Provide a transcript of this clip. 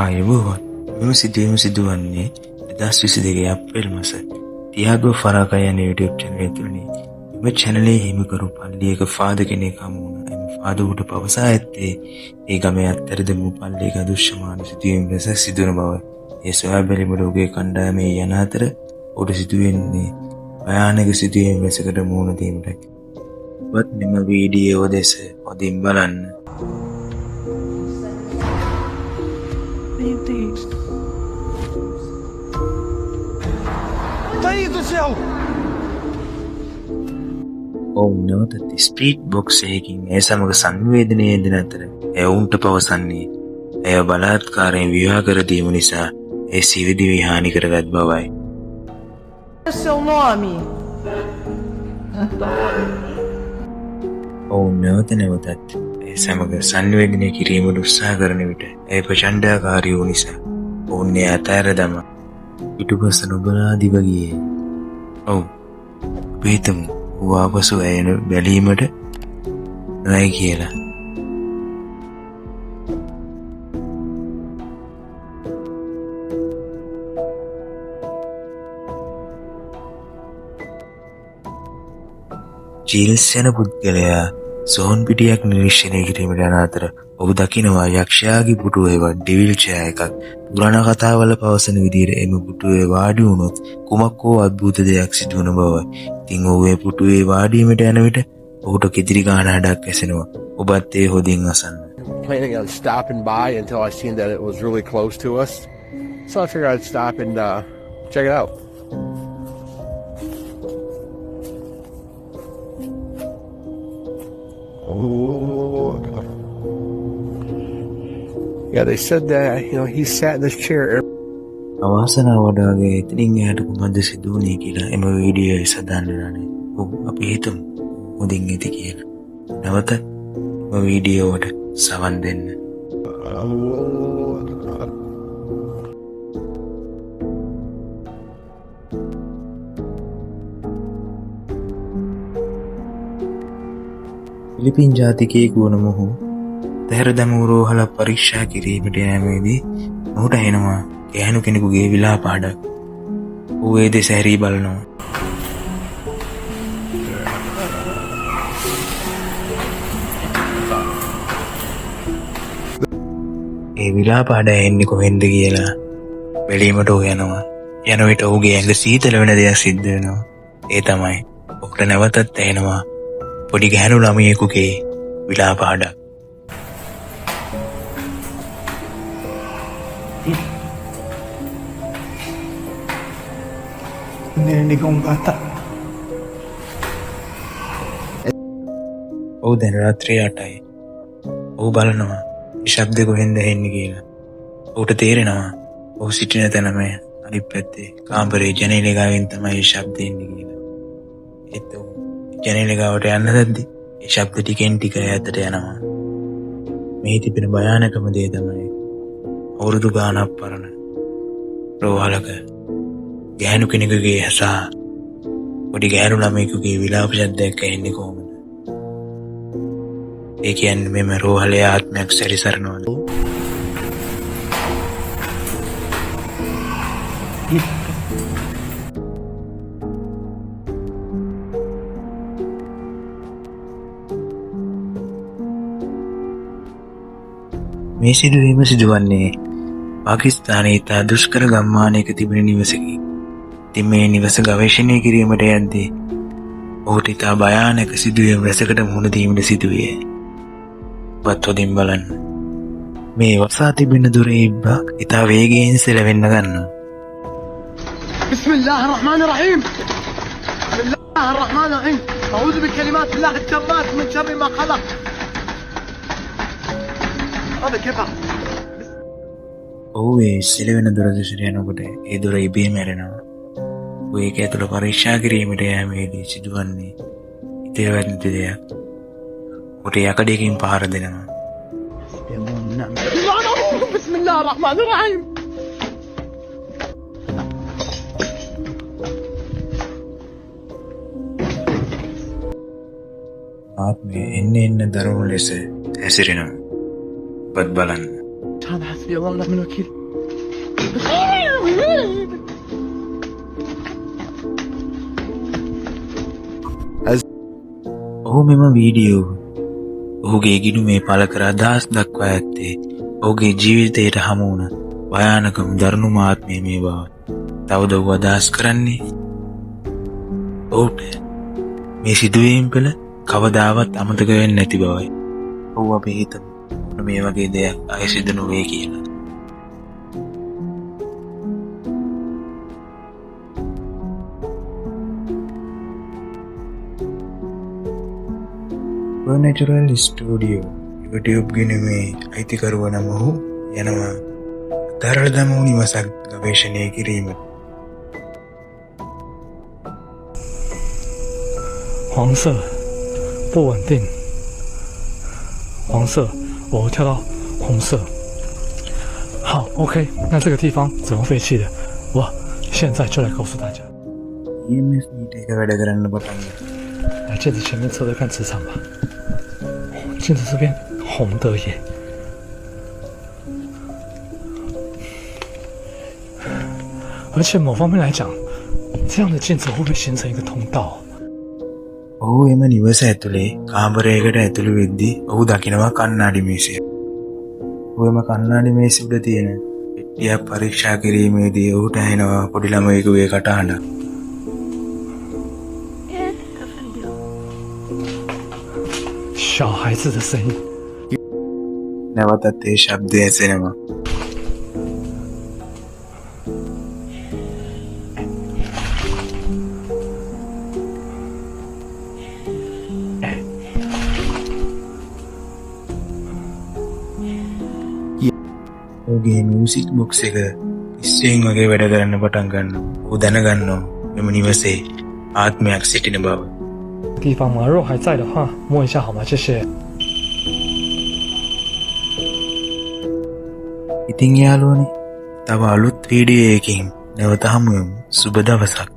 ආයුබෝවන් මෙම සිදුවීම සිදුවන්නේ 2022 අප්‍රේල් මාස තියාගෝ ෆරාකා යන YouTube channel තුලනි. එම channelයේ හිමිකරු පල්ලියක ෆාදර් කෙනෙක් හමු වුණා. එම ෆාදර්ට පවසා ඇත්තේ ඒ ගමේ අත්තරද වූ පල්ලියක අදුෂ්‍යමාන සිදුවීම් රැසක් සිදුවන බවයි. ඒ සොයා බැලීමට ඔහුගේ කණ්ඩායමේ යන අතර ඔහුට සිදුවෙන්නේ භයානක සිදුවීම් රැසකට මුහුණ දීමටයි. ඔබත් මෙම වීඩියෝ දෙස හොඳින් බලන්න. ඔවුන් නැවතත් ස්පීඩ් බොක්ස් එකකින් ඒ සමග සංවේදනයේ යෙදෙන අතර ඔවුන්ට පවසන්නේ ඇය බලාත්කාරයෙන් විවාහ කර දීම නිසා ඒ සිවිදිවි හානි කරගත් බවයි. ඔවුන් නැවතත් ඒ සමග සංවේදනය කිරීමට උත්සාහ කරන විට ඇය ප්‍රචණ්ඩාකාරී වූ නිසා ඔවුන් එය අතහැර දමා පිටුපස නොබලා දිව ගියේ. ඔව් අපි හිතමු ඌ ආපසු ඇයන බැලීමට නොයයි කියලා. ජීල්ස් යන පුද්ගලයා සෝන් පිටියක් නිරීක්ෂණය කිරීමට යන අතර ඔහු දකිනවා යක්ෂයාගේ පුටුවේ ඩෙවිල් ඡායා එකක්. පුරාණ කතාවල පවසන විදිහට එම පුටුවේ වාඩි වුණොත් කුමක් හෝ අద్භූත දෙයක් සිදුවන බවයි. ඉතින් ඔහු ඒ පුටුවේ වාඩි වීමට යන විට ඔහුට කිදිරි ගාන හඬක් ඇසෙනවා. ඔබත් ඒ හොඳින් අසන්න. Planning on stopping by until I seen that it was really close to us. So I figured I'd stop and check it out. Oh, God. Yeah, they said that, he sat in this chair. අවාසනාවට වගේ එතනින් එහාට කුමක්ද සිදු වුණේ කියලා එම වීඩියෝයේ සඳහන් වෙනානේ. ඔව් අපි හිතමු හොඳින් ඉති කියලා. නැවත මේ වීඩියෝවට සවන් දෙන්න. ෆිලිපින් ජාතිකයෙකු වන මොහු තැහැර දැමූ රෝහල පරීක්ෂා කිරීමට යෑමේදී ඔහුට එනවා ගැහැණු කෙනෙකුගේ විලාප හඬක්. ඌ ඒ දෙස හැරී බලනවා. ඒ විලාප හඬ එන්නේ කොහෙන්ද කියලා බැලීමට ඔහු යනවා. යන විට ඔහුගේ ඇඟ සීතල වෙන දෙයක් සිද්ධ වෙනවා. ඒ තමයි ඔහුට නැවතත් ඇහෙනවා පොඩි ගැහැණු ළමයෙකුගේ විලාප හඬක්. Hindi kong bata. ඔහු දැන් රාත්‍රී 8යි. ඔහු බලනවා ශබ්ද කොහෙන්ද එන්නේ කියලා. ඔහුට තේරෙනවා ඔහු සිටින තැනම අනිත් පැත්තේ කාමරේ ජනේලෙ ගාවෙන් තමයි ශබ්ද එන්නේ කියලා. ඒත් ඔහු ජනේලෙ ගාවට යන්න දැද්දි ඒ ශබ්ද ටිකෙන් ටික ඈතට යනවා. මේ තිබෙන භයානකම දේ තමයි අවුරුදු ගාණක් පරණ රෝහලක ගැහැණු කෙනෙකුගේ සහ පොඩි ගැහැණු ළමයෙකුගේ විලාප ශබ්දයක් ඇහෙන්නේ කොහොමද? ඒ කියන්නේ මෙම රෝහලේ ආත්මයක් සැරිසරනවලු. මේ සිදුවීම සිදුවන්නේ පාකිස්තානයේ ඉතා දුෂ්කර ගම්මානයක තිබෙන නිවසකි. ඉතින් මේ නිවස ගවේෂණය කිරීමට යද්දී ඔහුට ඉතා භයානක සිදුවීම් රැසකට මුහුණ දීමට සිදුවේ. ඔබත් හොඳින් බලන්න. මේ වසා තිබෙන දොරේ ඉබ්බා ඉතා වේගයෙන් සෙලවෙන්න ගන්නවා. Bismillah ar-Rahman ar-Rahim. Bismillah ar-Rahman ar-Rahim. A'udhu bi kalimat Allah at-tammat min sharri ma khalaq. Hada kifa. ඔහු ඒ සෙලවෙන දොර දෙසට යනකොට ඒ දොර ඉබේම ඇරෙනවා. ඔහු ඒක ඇතුළ පරීක්ෂා කිරීමට යෑමේදී සිදුවන්නේ ඉතිරවැදි දෙයක්. ඔහුට යකඩයකින් පහර දෙනවා. Bismillah ar-Rahman ar-Rahim. ආත්මය එන්න දරුණු ලෙස හැසිරෙනවා. ඔබත් බලන්න. Time has to be alone. Let me know, kid. ඔහු මෙම වීඩියෝ ඔහුගේ ගිණුමේ පළ කර අදහස් දක්වා ඇත්තේ ඔහුගේ ජීවිතයට හමුවන භයානකම දරුණු මාත්මය මේ බව. තවද ඔහු අදහස් කරන්නේ ඔහුට මේ සිදුවීම් පෙළ කවදාවත් අමතක වෙන්නේ නැති බවයි. ඔහු අපි හිතමු මේ වගේ දෙයක් ආයෙ සිදු නොවේ කියලා. Supernatural Studio YouTube ගිණුමේ අයිතිකරුවන මොහු යනවා දරළදම නිවසක් ගවේෂණය කිරීමට. 黄色不稳定，黄色，我跳到红色。好 ，OK， 那这个地方怎么废弃的？我现在就来告诉大家。 EMS meter එක වැඩ කරන්න පටන් ගත්තා. 来镜子前面测测看磁场吧。镜子这边红的耶，而且某方面来讲，这样的镜子会不会形成一个通道？ ඔහු එම නිවස ඇතුලේ කාමරයකට ඇතුළු වෙද්දී ඔහු දකිනවා කණ්ණාඩි මේසයක්. ඔහු එම කණ්ණාඩි මේසෙ උඩ තියෙන පෙට්ටියක් පරීක්ෂා කිරීමේදී ඔහුට ඇහෙනවා පොඩි ළමයෙකුගේ කටහඬක්. 小孩子的声音。 නැවතත් ඒ ශබ්දය ඇසෙනවා. ඔහුගේ මියුසික් බොක්ස් එක ඉස්සෙන් වගේ වැඩ කරන්න පටන් ගන්නවා. ඔහු දැනගන්නවා මෙම නිවසේ ආත්මයක් සිටින බව. 地方嘛，肉还在的话，摸一下好吗？谢谢。 ඉතින් යාළුවනේ තව අලුත් වීඩියෝ එකකින් නැවත හමු වෙමු. සුබ දවසක්.